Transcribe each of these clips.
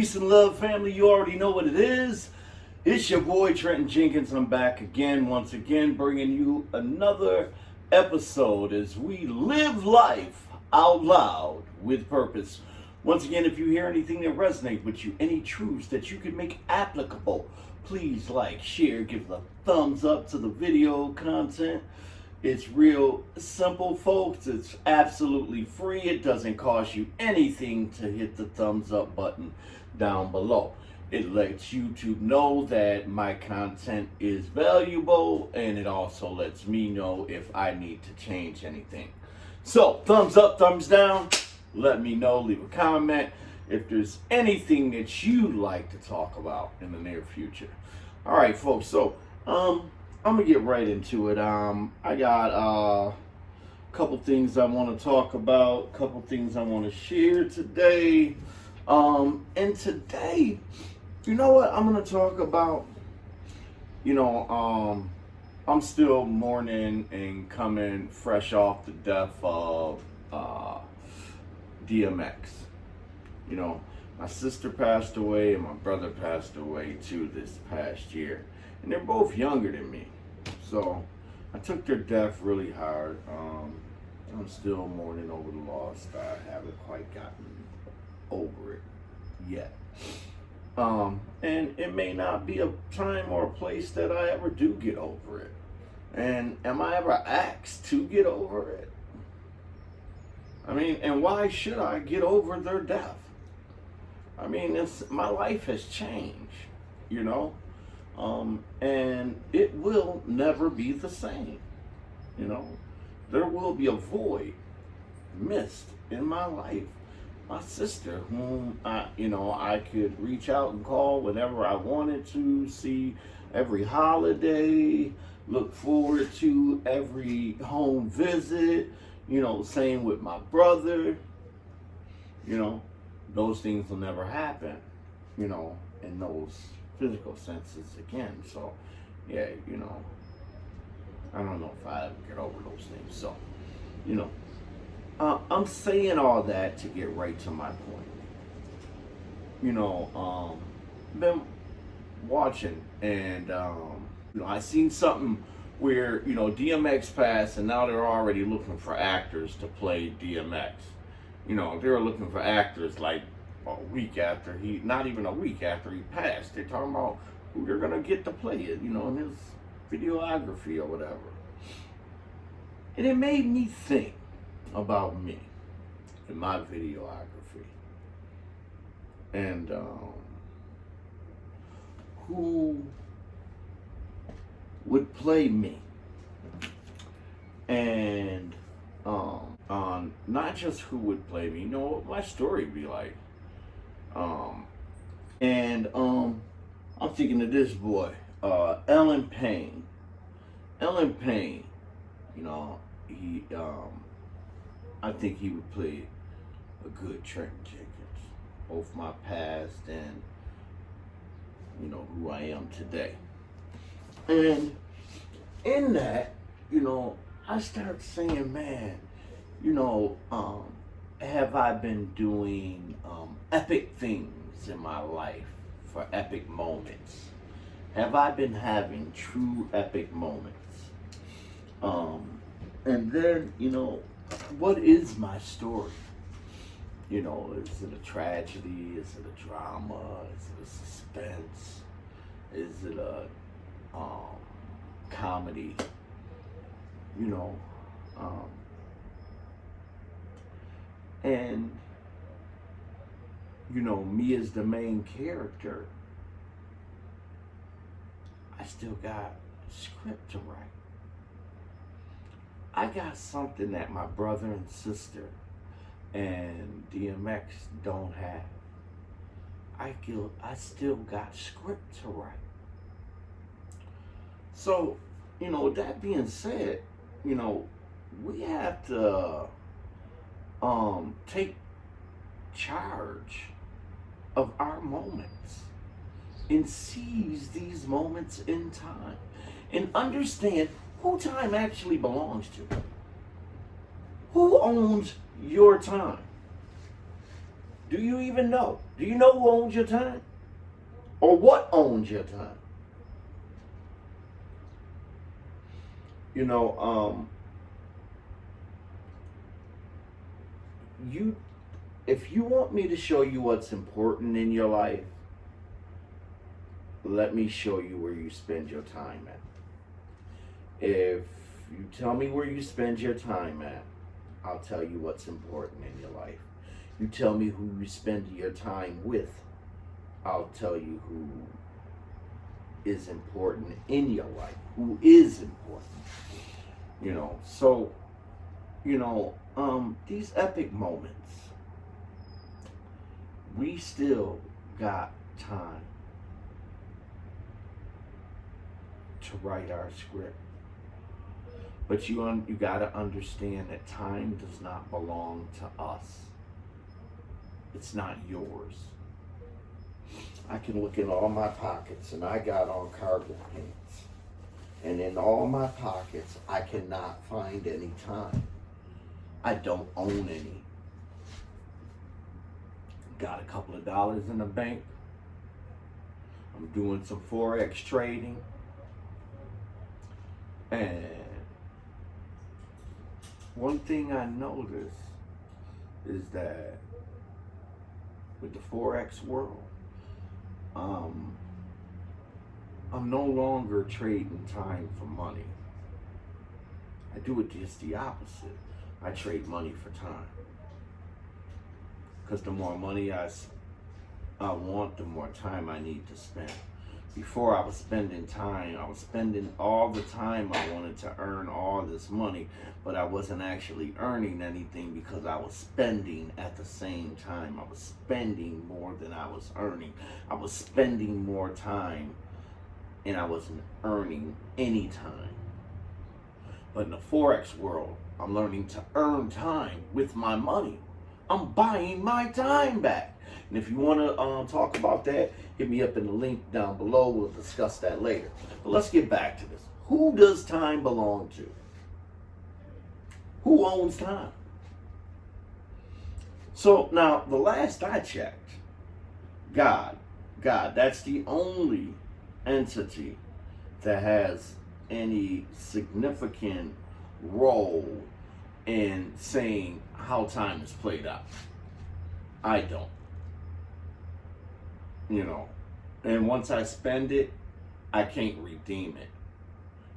Peace and love, family. You already know what it is. It's your boy Trenton Jenkins. I'm back again, once again, bringing you another episode as we live life out loud with purpose. Once again, if you hear anything that resonates with you, any truths that you can make applicable, please like, share, give a thumbs up to the video content. It's real simple, folks. It's absolutely free. It doesn't cost you anything to hit the thumbs up button down below. It lets YouTube know that my content is valuable, and it also lets me know if I need to change anything. So, thumbs up, thumbs down. Let me know. Leave a comment if there's anything that you'd like to talk about in the near future. All right, folks. So, I'm gonna get right into it. I got a couple things I want to talk about, a couple things I want to share today. And today, you know what I'm gonna talk about? I'm still mourning and coming fresh off the death of DMX. You know, my sister passed away and my brother passed away too this past year. And they're both younger than me. So I took their death really hard. I'm still mourning over the loss. I haven't quite gotten over it yet. And it may not be a time or a place that I ever do get over it. And am I ever asked to get over it? I mean, and why should I get over their death? I mean, my life has changed, you know? And it will never be the same. You know, there will be a void missed in my life. My sister, whom I could reach out and call whenever I wanted to, see every holiday, look forward to every home visit. You know, same with my brother. You know, those things will never happen. You know, in those physical senses again. So yeah, I don't know if I ever get over those things. So, I'm saying all that to get right to my point. Been watching, and I seen something where DMX passed, and now they're already looking for actors to play DMX. They were looking for actors like a week after not even a week after he passed. They're talking about who they're gonna get to play it, in his videography or whatever. And it made me think about me and my videography. And who would play me. And on not just who would play me, what my story would be like. I'm thinking of this boy, Ellen Payne. Ellen Payne, he, I think he would play a good Trenton Jenkins, both my past and, who I am today. And in that, I started saying, man, have I been doing epic things in my life for epic moments? Have I been having true epic moments? And then, what is my story? Is it a tragedy? Is it a drama? Is it a suspense? Is it a comedy? And me as the main character, I still got script to write. I got something that my brother and sister and DMX don't have. I still got script to write. So, with that being said, we have to take charge of our moments and seize these moments in time and understand who time actually belongs to. Who owns your time? Do you even know? Do you know who owns your time? Or what owns your time? You know, if you want me to show you what's important in your life, let me show you where you spend your time at. If you tell me where you spend your time at, I'll tell you what's important in your life. You tell me who you spend your time with, I'll tell you who is important in your life, who is important. You know, so, these epic moments, we still got time to write our script. But you got to understand that time does not belong to us. It's not yours. I can look in all my pockets and I got on cargo pants. And in all my pockets, I cannot find any time. I don't own any. Got a couple of dollars in the bank. I'm doing some Forex trading. And one thing I noticed is that with the Forex world, I'm no longer trading time for money. I do it just the opposite. I trade money for time. Because the more money I want, the more time I need to spend. Before I was spending time, I was spending all the time I wanted to earn all this money, but I wasn't actually earning anything because I was spending at the same time. I was spending more than I was earning. I was spending more time and I wasn't earning any time. But in the Forex world, I'm learning to earn time with my money. I'm buying my time back. And if you want to talk about that, hit me up in the link down below. We'll discuss that later. But let's get back to this. Who does time belong to? Who owns time? So now, the last I checked, God, that's the only entity that has any significant role in saying how time is played out. I don't. And once I spend it, I can't redeem it.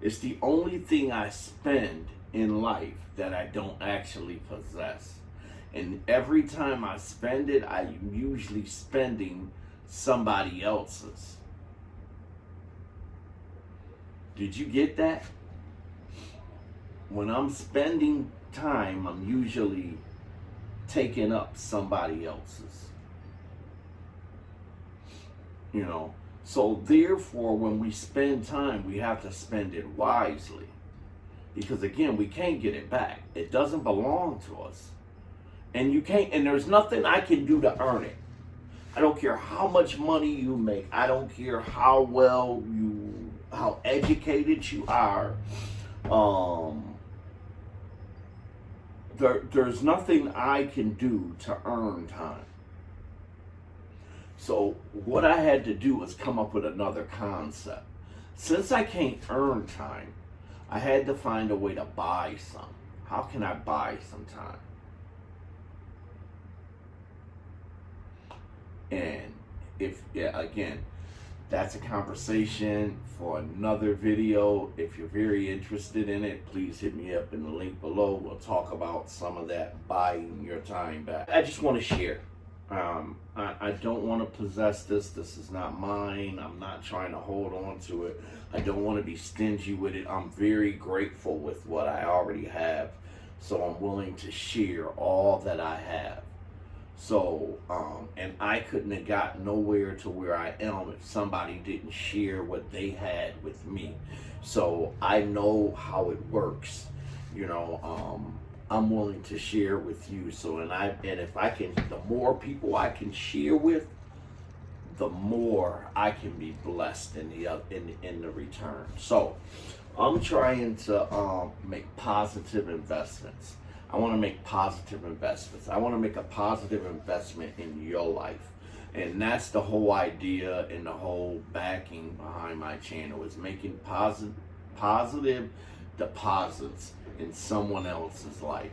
It's the only thing I spend in life that I don't actually possess. And every time I spend it, I'm usually spending somebody else's. Did you get that? When I'm spending time, I'm usually taking up somebody else's. So therefore, when we spend time, we have to spend it wisely. Because again, we can't get it back. It doesn't belong to us. And there's nothing I can do to earn it. I don't care how much money you make. I don't care how educated you are. There's nothing I can do to earn time. So what I had to do was come up with another concept. Since I can't earn time, I had to find a way to buy some. How can I buy some time? And again, that's a conversation for another video. If you're very interested in it, please hit me up in the link below. We'll talk about some of that, buying your time back. I just want to share. I don't want to possess this. This is not mine. I'm not trying to hold on to it. I don't want to be stingy with it. I'm very grateful with what I already have. So I'm willing to share all that I have. So, and I couldn't have got nowhere to where I am if somebody didn't share what they had with me. So I know how it works, I'm willing to share with you. So, and if I can, the more people I can share with, the more I can be blessed in the return. So, I'm trying to make positive investments. I want to make positive investments. I want to make a positive investment in your life. And that's the whole idea and the whole backing behind my channel, is making positive deposits in someone else's life,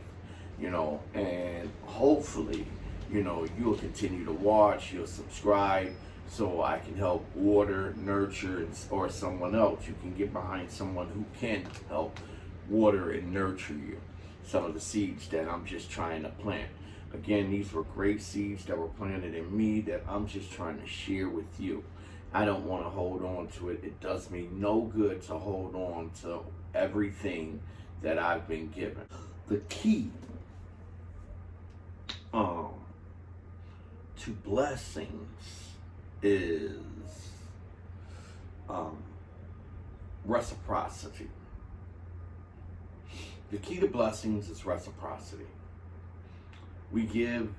and hopefully, you'll continue to watch, you'll subscribe, so I can help water, nurture, or someone else. You can get behind someone who can help water and nurture you. Some of the seeds that I'm just trying to plant. Again, these were great seeds that were planted in me that I'm just trying to share with you. I don't want to hold on to it. It does me no good to hold on to everything that I've been given. The key to blessings is reciprocity. The key to blessings is reciprocity. We give,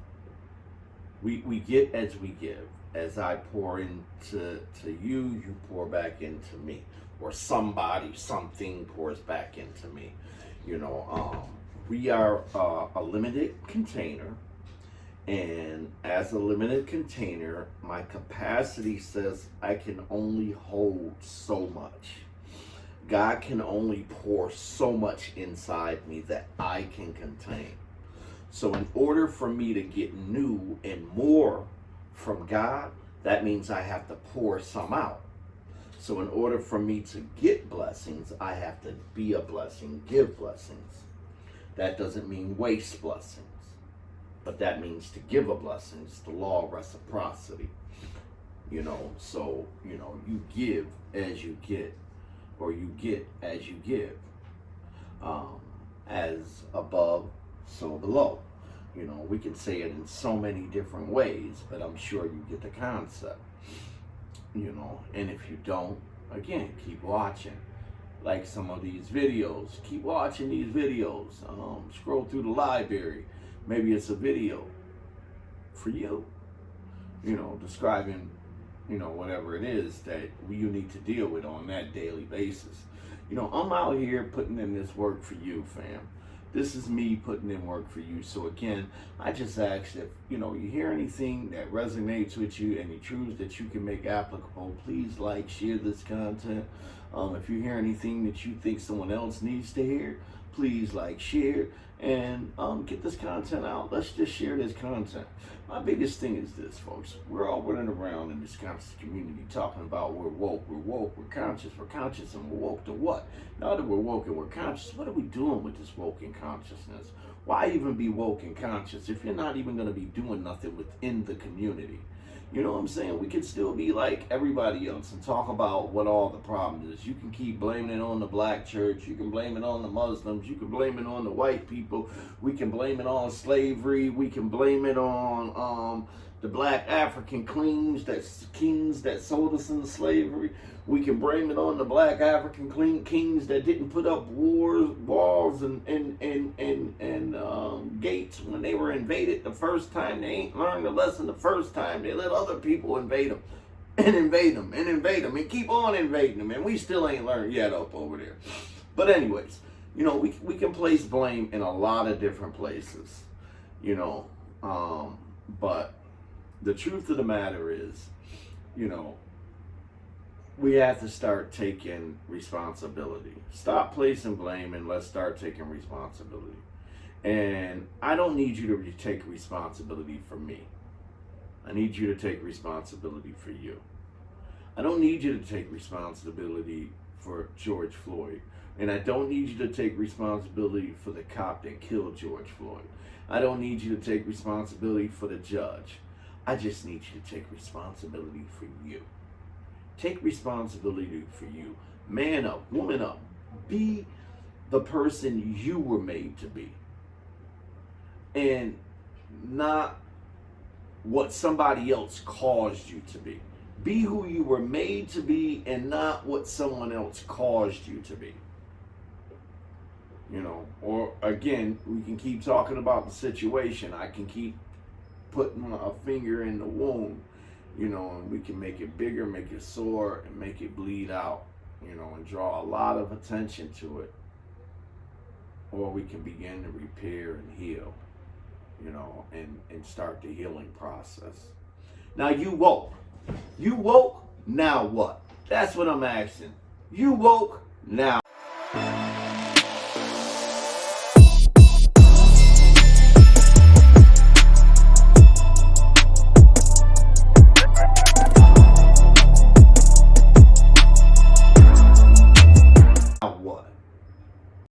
we get as we give. As I pour into you, you pour back into me. Or something pours back into me. We are a limited container. And as a limited container, my capacity says I can only hold so much. God can only pour so much inside me that I can contain. So in order for me to get new and more from God, that means I have to pour some out. So in order for me to get blessings, I have to be a blessing, give blessings. That doesn't mean waste blessings, but that means to give a blessing. It's the law of reciprocity. So, you give as you get, or you get as you give. As above, so below. We can say it in so many different ways, but I'm sure you get the concept. And if you don't, again, keep watching. Like some of these videos, keep watching these videos. Scroll through the library. Maybe it's a video for you, describing, whatever it is that you need to deal with on that daily basis. I'm out here putting in this work for you, fam. This is me putting in work for you. So again, I just ask if, you hear anything that resonates with you, any truths that you can make applicable, please share this content. If you hear anything that you think someone else needs to hear, please share, and get this content out. Let's just share this content. My biggest thing is this, folks. We're all running around in this conscious community talking about we're woke, we're conscious, and we're woke to what? Now that we're woke and we're conscious, what are we doing with this woke and consciousness? Why even be woke and conscious if you're not even going to be doing nothing within the community? You know what I'm saying? We can still be like everybody else and talk about what all the problem is. You can keep blaming it on the black church. You can blame it on the Muslims. You can blame it on the white people. We can blame it on slavery. We can blame it on the black African kings that sold us into slavery. We can blame it on the black African kings that didn't put up walls and gates when they were invaded the first time. They ain't learned the lesson the first time. They let other people invade them and keep on invading them, and we still ain't learned yet up over there. But anyways, we can place blame in a lot of different places, but the truth of the matter is, we have to start taking responsibility. Stop placing blame and let's start taking responsibility. And I don't need you to take responsibility for me. I need you to take responsibility for you. I don't need you to take responsibility for George Floyd. And I don't need you to take responsibility for the cop that killed George Floyd. I don't need you to take responsibility for the judge. I just need you to take responsibility for you. Take responsibility for you. Man up, woman up. Be the person you were made to be. And not what somebody else caused you to be. Be who you were made to be and not what someone else caused you to be. Or again, we can keep talking about the situation. I can keep putting a finger in the wound, and we can make it bigger, make it sore, and make it bleed out, and draw a lot of attention to it. or we can begin to repair and heal, and start the healing process. Now you woke. You woke, now what? That's what I'm asking. You woke, now